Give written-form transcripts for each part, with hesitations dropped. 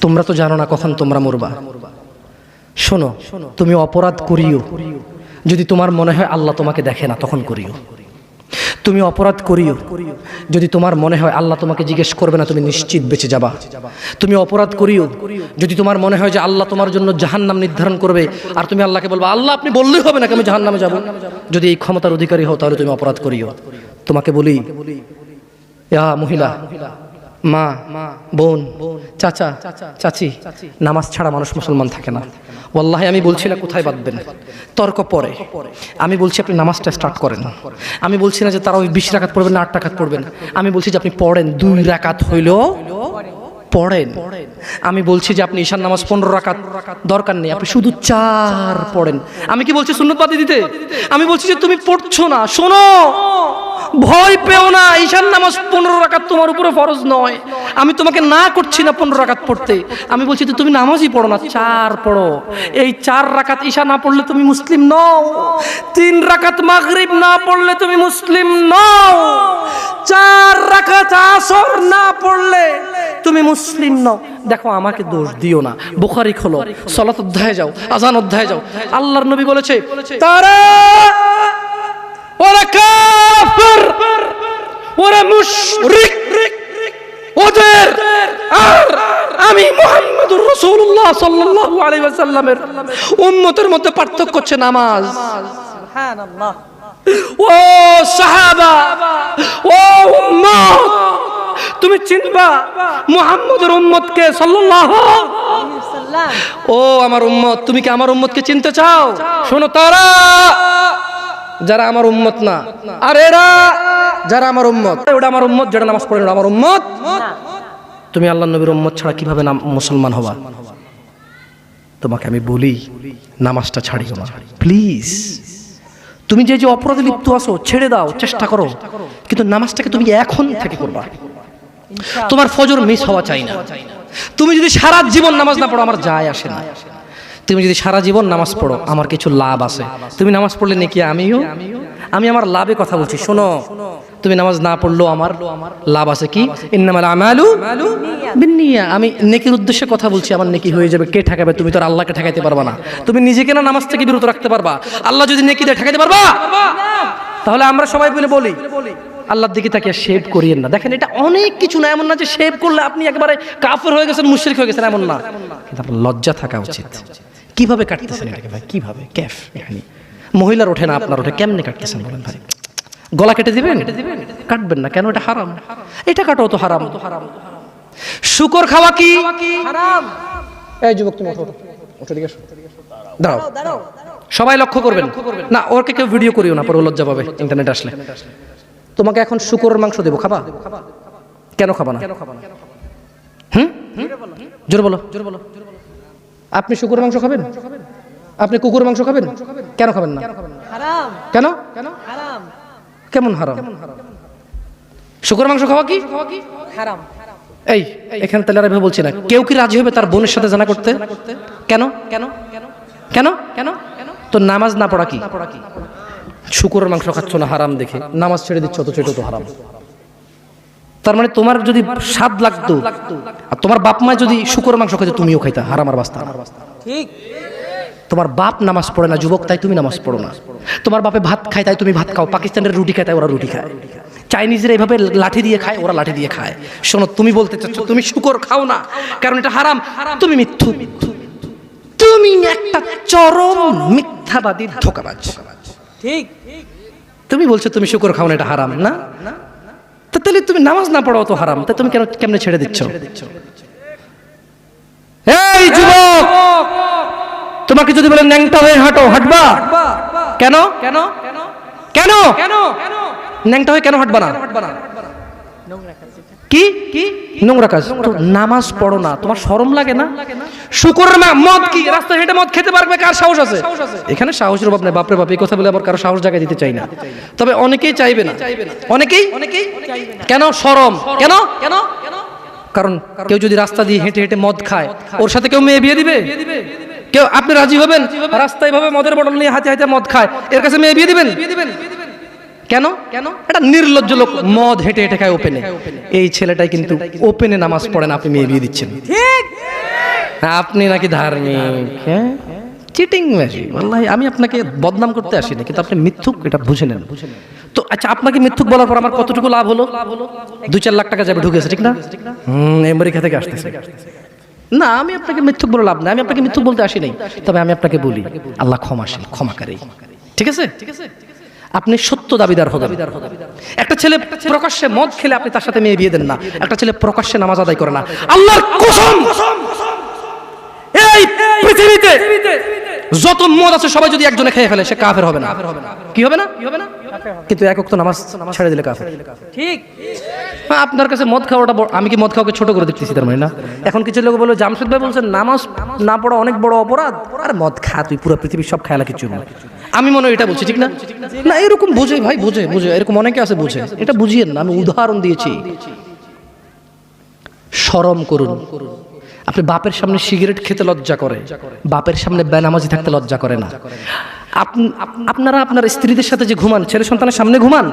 তোমরা তো জানো না কখন তোমরা মরবা। শোনো, তুমি অপরাধ করিও যদি তোমার মনে হয় আল্লাহ তোমাকে দেখে না, তখন করিও। তুমি অপরাধ করিও যদি তোমার মনে হয় আল্লাহ তোমাকে জিজ্ঞেস করবে না, তুমি নিশ্চিত বেঁচে যাবা। তুমি অপরাধ করিও যদি তোমার মনে হয় যে আল্লাহ তোমার জন্য জাহান্নাম নির্ধারণ করবে, আর তুমি আল্লাহকে বলবা আল্লাহ আপনি বললেই হবে না আমি জাহান্নামে যাব। যদি এই ক্ষমতার অধিকারী হও তাহলে তুমি অপরাধ করিও। তোমাকে বলি, ইয়া মহিলা, মা, বোন, চাচা, চাচি, নামাজ ছাড়া মানুষ মুসলমান থাকে না। ওয়াল্লাহি আমি বলছি না কোথায় বাঁধবেন, তর্ক পরে। আমি বলছি আপনি নামাজটা স্টার্ট করেন। আমি বলছি না যে তারা ওই 20 রাকাত পড়বেন না 8 রাকাত পড়বেন। আমি বলছি যে আপনি পড়েন, 2 রাকাত হইলেও পড়েন। আমি বলছি যে আপনি ঈশার নামাজ 15 রাকাত দরকার নেই, আপনি শুধু 4 পড়েন। আমি কি বলছি সুন্নত বাদ দিতে? আমি বলছি যে তুমি পড়ছো না, শোনো, ভয় পেও না, ঈশার নামাজ 15 রাকাত তোমার উপরে ফরজ নয়। আমি তোমাকে না করছি না 15 রাকাত পড়তে। আমি বলছি যে তুমি নামাজই পড়ো না, 4 পড়ো। এই 4 রাকাত ঈশা না পড়লে তুমি মুসলিম নও। 3 রাকাত মাগরিব না পড়লে তুমি মুসলিম নও। 4 রাকাত আসর না পড়লে তুমি মুসলিম নও। দেখো আমাকে দোষ দিও না, বুখারী খোলো, সালাত অধ্যায়ে যাও, আযান অধ্যায়ে যাও। আল্লাহর নবী বলেছে তারা ওরা কাফির, ওরা মুশরিক, ওদের আর আমি মুহাম্মদুর রাসূলুল্লাহ সাল্লাল্লাহু আলাইহি ওয়াসাল্লামের উম্মতের মধ্যে পার্থক্য হচ্ছে নামাজ। সুবহানাল্লাহ। ও সাহাবা, ও উম্মত, তুমি চিনবা মুহাম্মদের উম্মতকে সাল্লাল্লাহু আলাইহি ওয়াসাল্লাম। ও আমার উম্মত, তুমি কি আমার উম্মতকে চিনতে চাও? শোনো, তারা যারা আমার উম্মত না, আর এরা যারা আমার উম্মত। ওটা আমার উম্মত যেটা নামাজ পড়ে না, আমার উম্মত। তুমি আল্লাহর নবীর উম্মত ছাড়া কিভাবে মুসলমান হবা? তোমাকে আমি বলি নামাজটা ছাড়িও না প্লিজ। তুমি যে যে অপরাধে লিপ্ত আছো ছেড়ে দাও, চেষ্টা করো, কিন্তু নামাজটাকে তুমি এখন থেকে করবা। তোমার ফজর মিস হওয়া চাই না। তুমি যদি সারা জীবন নামাজ না পড়ো আমার যায় আসে না। তুমি যদি সারা জীবন নামাজ পড়ো আমার কিছু লাভ আছে। তুমি নামাজ পড়লে নেকি আমি আমার লাভে কথা বলছি। শোনো, তুমি নামাজ না পড়লেও আমার লাভ আছে। কি? ইন্নামাল আমালু বিন্নিয়া। আমি নেকির উদ্দেশ্যে কথা বলছি, আমার নেকি হয়ে যাবে। কে ঠেকাবে? তুমি তো আর আল্লাহকে ঠেকাইতে পারবা না। তুমি নিজেকে না নামাজ থেকে বিরত রাখতে পারবা, আল্লাহ যদি নেকি দিয়ে ঠেকাইতে পারবা? তাহলে আমরা সবাই বলি আল্লাহর দিকে তাকিয়ে শেভ করিয়েন না। দেখেন এটা অনেক কিছু না, এমন না যে শেভ করলে আপনি একেবারে কাফের হয়ে গেছেন, মুশরিক হয়ে গেছেন, এমন না। কিন্তু আপনার লজ্জা থাকা উচিত। কিভাবে কাটতেছেন এটাকে ভাই? কিভাবে? ক্যাফ এখানে মহিলার ওঠে না, আপনার ওঠে, কেমনে কাটতেছেন বলেন ভাই? গলা কেটে দিবেন? কাটবেন না কেন? এটা হারাম। এটা কাটো তো হারাম। শুকর খাওয়া কি হারাম? এই যুবক তুমি ওঠো, ওঠো, ঠিক আছে, দাঁড়াও। সবাই লক্ষ্য করবেন না, ওরকে কেউ ভিডিও করিও না, পরে লজ্জা পাবে ইন্টারনেট আসলে। তোমাকে এখন শুকরের মাংস দেবো, খাবা? কেন খাবা না? জোরে বলো। আপনি শুকরের মাংস খাবেন? আপনি কুকুরের মাংস খাবেন? কেন খাবেন না? হারাম। কেন? হারাম। কেমন হারাম? শুকরের মাংস খাওয়া কি হারাম? এই এখানে তাহলে আর এভাবে বলছি না। কেউ কি রাজি হবে তার বোনের সাথে জানা করতে? কেন? তো নামাজ না পড়া কি? শুকরের মাংস খাচ্ছ না হারাম দেখে নামাজ ছেড়ে দিচ্ছ, তো সেটা তো হারাম। তার মানে তোমার যদি স্বাদ লাগতো আর তোমার বাপ মা যদি শুকরের মাংস খাইতো তুমিও খাইতা, হারাম আর বাস্তা। ঠিক। তোমার বাপ নামাজ পড়ে না যুবক, তাই তুমি নামাজ পড়ো না। তোমার বাপে ভাত খায় তাই তুমি ভাত খাও। পাকিস্তানের রুটি খায় তাই ওরা রুটি খায়। চাইনিজরা এইভাবে লাঠি দিয়ে খায়, ওরা লাঠি দিয়ে খায়। শোনো, তুমি বলতে চাচ্ছ তুমি শুকর খাও না কারণ এটা হারাম, তুমি মিথ্যু। তুমি একটা চরম মিথ্যাবাদী, ধোঁকাবাজ। ঠিক। তুমি বলছো তুমি শুকর খাও না, এটা হারাম না? তাহলে তুমি নামাজ না পড়াও তো হারাম, তাই তুমি কেমনে ছেড়ে দিচ্ছ? এই যুবক, তোমাকে যদি বলে ন্যাংটা হয়ে হাঁটো, হাঁটবা? কেন? ন্যাংটা হয়ে কেন হাঁটবা না? কি নোংরা কাজ? নামাজ পড়ো না, তোমার শরম লাগে না? শুকরের মদ কি রাস্তায় হেঁটে মদ খেতে পারবে? কার সাহস আছে? এখানে সাহসের অভাব নেই। বাপরে বাপ, এই কথা বলে আবার কারো সাহস জায়গায় দিতে চাই না। তবে অনেকেই চাইবে না। অনেকেই কেন? শরম। কেন? কারণ কেউ যদি রাস্তা দিয়ে হেঁটে হেঁটে মদ খায়, ওর সাথে কেউ মেয়ে বিয়ে দিবে? কেউ? আপনি রাজি হবেন রাস্তায় ভাবে মদের বটল নিয়ে হাতে হাতে মদ খায়, এর কাছে মেয়ে বিয়ে দিবেন? কেন? এটা নির্লজ্জ লোক, মদ হেঁটে হেঁটে খায় ওপেনে। এই ছেলেটাই কিন্তু ওপেনে নামাজ পড়ে না, আপনি মেয়ে বিয়ে দিচ্ছেন। ঠিক। আপনি নাকি ধার্মিক, হ্যাঁ চিটিং বাজি। ওয়াল্লাহি আমি আপনাকে বদনাম করতে আসিনি, কিন্তু আপনি মিথ্যুক, এটা বুঝে নেন। তো আচ্ছা, আপনাকে মিথ্যুক বলার পর আমার কতটুকু লাভ হলো? 2-4 লাখ টাকা যাবে ঢুকেছে, ঠিক না? আমেরিকা থেকে আসতেছে। না, আমি আপনাকে মিথ্যুক বলে লাভ না, আমি আপনাকে মিথ্যুক বলতে আসি নাই। তবে আমি আপনাকে বলি, আল্লাহ ক্ষমাশীল, ক্ষমাকারী, ঠিক আছে? আপনি সত্য দাবিদার হবেন। একটা ছেলে প্রকাশ্যে মদ খেলে আপনি তার সাথে মেয়ে বিয়ে দেন না। একটা ছেলে প্রকাশ্যে নামাজ আদায় করে না। আল্লাহর কসম, এই পৃথিবীতে যত মদ আছে সবাই যদি একজনে খেয়ে ফেলে, সে কাফের হবে না। কি হবে না? কিন্তু এক ওয়াক্ত নামাজ ছেড়ে দিলে কাফের। ঠিক। আপনার কাছে মদ খাওয়াটা, আমি কি মদ খাওয়াকে ছোট করে দেখতেছি তার মানে? না। এখন কিছু লোক বলে, জামশেদ ভাই বলছেন নামাজ না পড়া অনেক বড় অপরাধ, আর মদ খা তুই, পুরো পৃথিবীর সব খেলা কিছু। আমি মনে হয় এটা বলছি, ঠিক না? না, এরকম বুঝে ভাই, বুঝে এরকম অনেকে আছে বুঝে, এটা বুঝিয়েন না। আমি উদাহরণ দিয়েছি। শরম করুন। আপনি বাপের সামনে সিগারেট খেতে লজ্জা করে, বাপের সামনে বেনামাজি থাকতে লজ্জা করে না। আপনারা আপনার স্ত্রীদের সাথে যে ঘুমান, ছেলে সন্তানের সামনে ঘুমান,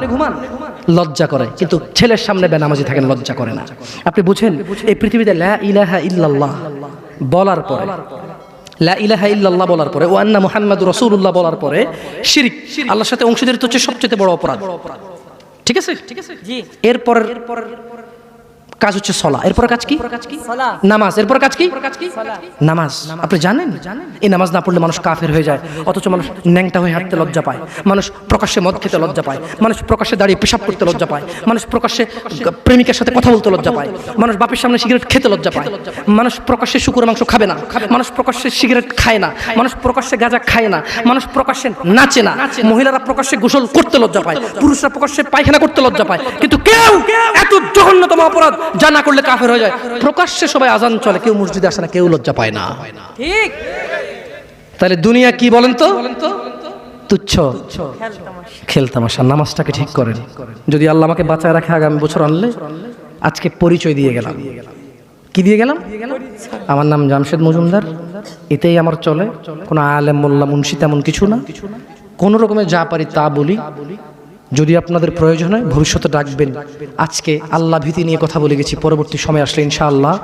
লজ্জা করে, কিন্তু ছেলের সামনে বেনামাজি থাকেন, লজ্জা করে না। আপনি বুঝেন, এই পৃথিবীতে লা ইলাহা ইল্লাল্লাহ বলার পরে, লা ইলাহা ইল্লাল্লাহ বলার পরে, ওয়া আন্না মুহাম্মাদুর রাসূলুল্লাহ বলার পরে শিরক, আল্লাহর সাথে অংশীদারিত্ব হচ্ছে সবচেয়ে বড় অপরাধ। ঠিক আছে? জি। এরপর কাজ হচ্ছে সলা, এরপর কাজ কি? নামাজ। এরপর কাজ কি? নামাজ। আপনি জানেন এই নামাজ না পড়লে মানুষ কাফের হয়ে যায়, অথচ মানুষ ন্যাংটা হয়ে হাঁটতে লজ্জা পায়, মানুষ প্রকাশ্যে মদ খেতে লজ্জা পায়, মানুষ প্রকাশ্যে দাঁড়িয়ে পেশাব করতে লজ্জা পায়, মানুষ প্রকাশ্যে প্রেমিকের সাথে কথা বলতে লজ্জা পায়, মানুষ বাপের সামনে সিগারেট খেতে লজ্জা পায়, মানুষ প্রকাশ্যে শুকরের মাংস খাবে না, মানুষ প্রকাশ্যে সিগারেট খায় না, মানুষ প্রকাশ্যে গাঁজা খায় না, মানুষ প্রকাশ্যে নাচে না, মহিলারা প্রকাশ্যে গোসল করতে লজ্জা পায়, পুরুষরা প্রকাশ্যে পায়খানা করতে লজ্জা পায়, কিন্তু কেউ এত জঘন্যতম অপরাধ যা না করলে কাফের হয়ে যায়। প্রকাশ্যে সবাই আজান চলে, কেউ মসজিদে আসে না, কেউ লজ্জা পায় না। ঠিক। তাহলে দুনিয়া কি বলেন তো? তুচ্ছ খেলতামাশা। নামাজটাকে ঠিক করেন। যদি আল্লাহ আমাকে বাঁচায় রাখে, আগামী বছর আনলে, আজকে পরিচয় দিয়ে গেলাম। কি দিয়ে গেলাম? আমার নাম জামশেদ মজুমদার, এতেই আমার চলে। কোনো আলেম মোল্লা মুন্সি তেমন কিছু না, কোন রকমে যা পারি তা বলি। যদি আপনাদের প্রয়োজন হয় ভবিষ্যতে ডাকবেন। আজকে আল্লাহ ভীতি নিয়ে কথা বলে গেছি, পরবর্তী সময় আসলে ইনশাআল্লাহ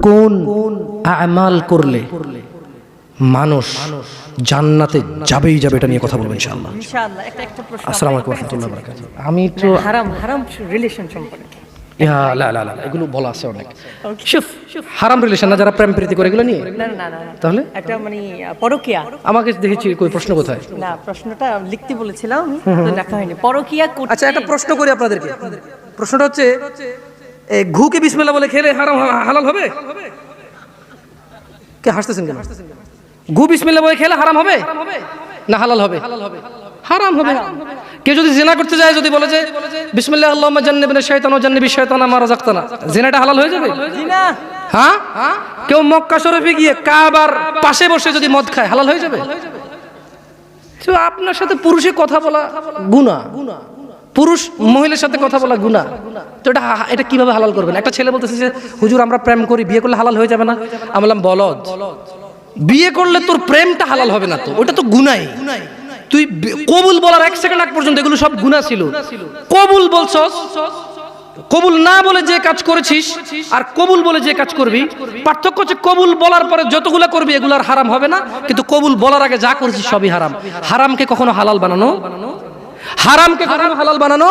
কোন আমাল করলে মানুষ জান্নাতে যাবেই যাবে, এটা নিয়ে কথা বলবো ইনশাআল্লাহ। একটা প্রশ্ন। আসসালামু আলাইকুম ওয়া রাহমাতুল্লাহি ওয়া বারাকাতুহু। আমি তো হারাম রিলেশন সম্পর্কে এগুলো বলা আছে অনেক। হারাম রিলেশন না, যারা প্রেম প্রীতি করে, এগুলো নিয়ে না। তাহলে একটা মানে পরকিয়া। আমাকে দেখেছি কই প্রশ্ন কোথায়? না, প্রশ্নটা লিখতে বলেছিলাম, লেখা হয়নি। পরকিয়া করতে। আচ্ছা, একটা প্রশ্ন করি আপনাদেরকে। প্রশ্নটা হচ্ছে, ঘুকে বিসমিল্লাহ বলে খেলে হারাম হালাল হবে? কে হাসতেছেন কেন? ঘু বিসমিল্লাহ বলে খেলে হারাম হবে না হালাল হবে? হারাম হবে। কেউ যদি জিনা করতে যায়, যদি বলে যে বিসমিল্লাহ আল্লাহুম্মা জান্নিবনা শাইতান ওয়া জান্নিবিশ শাইতানা মা রাযাকতানা, জিনাটা হালাল হয়ে যাবে? জিনা। হ্যাঁ। কেউ মক্কা শরীফে গিয়ে কাবার পাশে বসে যদি মদ খায়, হালাল হয়ে যাবে? তো আপনার সাথে পুরুষে কথা বলা গুনাহ, পুরুষ মহিলার সাথে কথা বলা গুনাহ। তো এটা কিভাবে হালাল করবেন? একটা ছেলে বলতেছে যে হুজুর আমরা প্রেম করি, বিয়ে করলে হালাল হয়ে যাবে না? আমি বললাম বলদ, বিয়ে করলে তোর প্রেমটা হালাল হবে না, তো ওটা তো গুনাহ। তুই কবুল বলার 1 সেকেন্ড আগ পর্যন্ত এগুলো সব গুনাহ ছিল। কবুল বলছস, কবুল না বলে যে কাজ করেছিস আর কবুল বলে যে কাজ করবি, পার্থক্য হচ্ছে কবুল বলার পরে যতগুলো করবি এগুলো আর হারাম হবে না, কিন্তু কবুল বলার আগে যা করেছিস সবই হারাম। হারামকে কখনো হালাল বানানো, হারামকে কখনো হালাল বানানো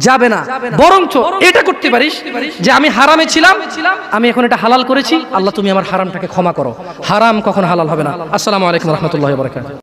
যাবে না। বরঞ্চ এটা করতে পারিস যে আমি হারামে ছিলাম, আমি এখন এটা হালাল করেছি, আল্লাহ তুমি আমার হারামটাকে ক্ষমা করো। হারাম কখনো হালাল হবে না। আসসালামু আলাইকুম ওয়া রাহমাতুল্লাহি ওয়া বারাকাতুহু।